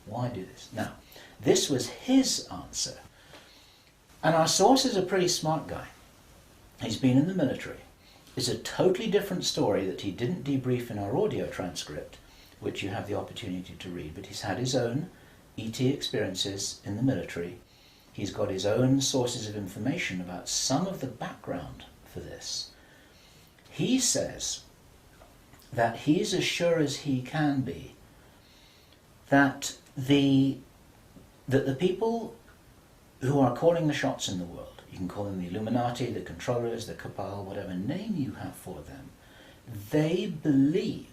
Why do this? Now, this was his answer. And our source is a pretty smart guy. He's been in the military. It's a totally different story that he didn't debrief in our audio transcript, which you have the opportunity to read, but he's had his own ET experiences in the military. He's got his own sources of information about some of the background for this. He says that he's as sure as he can be that the people who are calling the shots in the world, you can call them the Illuminati, the controllers, the cabal, whatever name you have for them, they believe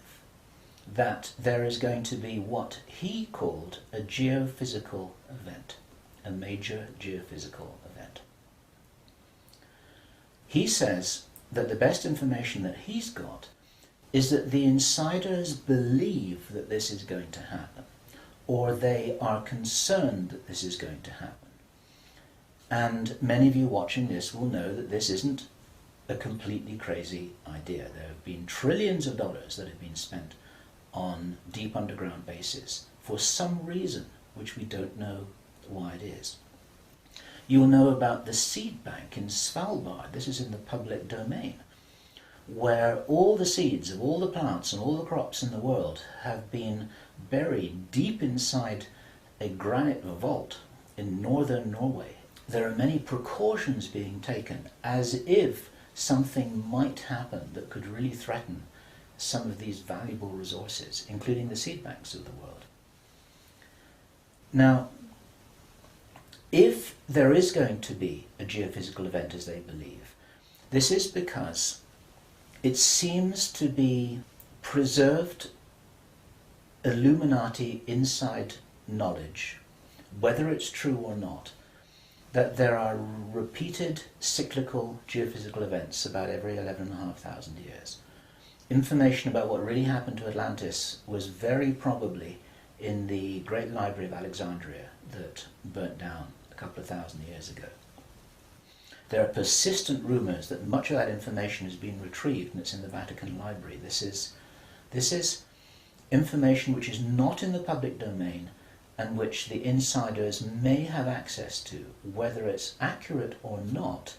that there is going to be what he called a geophysical event, a major geophysical event. He says that the best information that he's got is that the insiders believe that this is going to happen, or they are concerned that this is going to happen. And many of you watching this will know that this isn't a completely crazy idea. There have been trillions of dollars that have been spent on deep underground bases for some reason which we don't know why it is. You'll know about the seed bank in Svalbard. This is in the public domain, where all the seeds of all the plants and all the crops in the world have been buried deep inside a granite vault in northern Norway. There are many precautions being taken as if something might happen that could really threaten some of these valuable resources, including the seed banks of the world. Now, if there is going to be a geophysical event as they believe, this is because it seems to be preserved Illuminati inside knowledge, whether it's true or not, that there are repeated cyclical geophysical events about every 11,500 years. Information about what really happened to Atlantis was very probably in the Great Library of Alexandria that burnt down a couple of thousand years ago. There are persistent rumors that much of that information has been retrieved and it's in the Vatican Library. This is information which is not in the public domain and which the insiders may have access to. Whether it's accurate or not,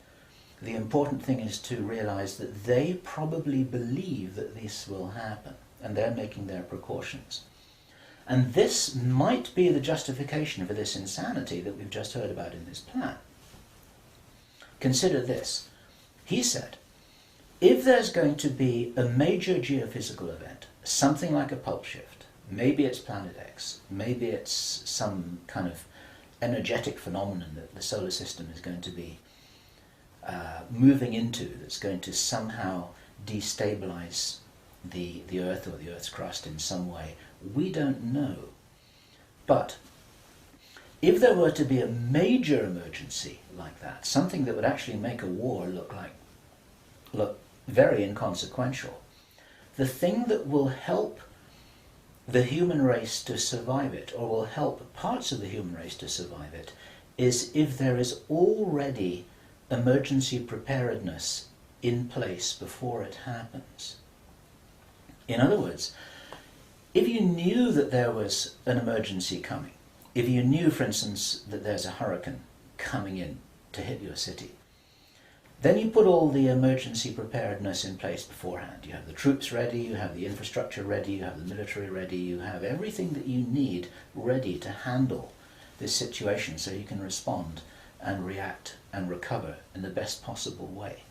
the important thing is to realize that they probably believe that this will happen and they're making their precautions. And this might be the justification for this insanity that we've just heard about in this plan. Consider this. He said, if there's going to be a major geophysical event, something like a pulse shift, maybe it's Planet X, maybe it's some kind of energetic phenomenon that the solar system is going to be moving into, that's going to somehow destabilize the Earth or the Earth's crust in some way, we don't know. But if there were to be a major emergency like that, something that would actually make a war look very inconsequential, the thing that will help the human race to survive it, or will help parts of the human race to survive it, is if there is already emergency preparedness in place before it happens. In other words, if you knew that there was an emergency coming, if you knew, for instance, that there's a hurricane coming in to hit your city, then you put all the emergency preparedness in place beforehand. You have the troops ready, you have the infrastructure ready, you have the military ready, you have everything that you need ready to handle this situation so you can respond and react and recover in the best possible way.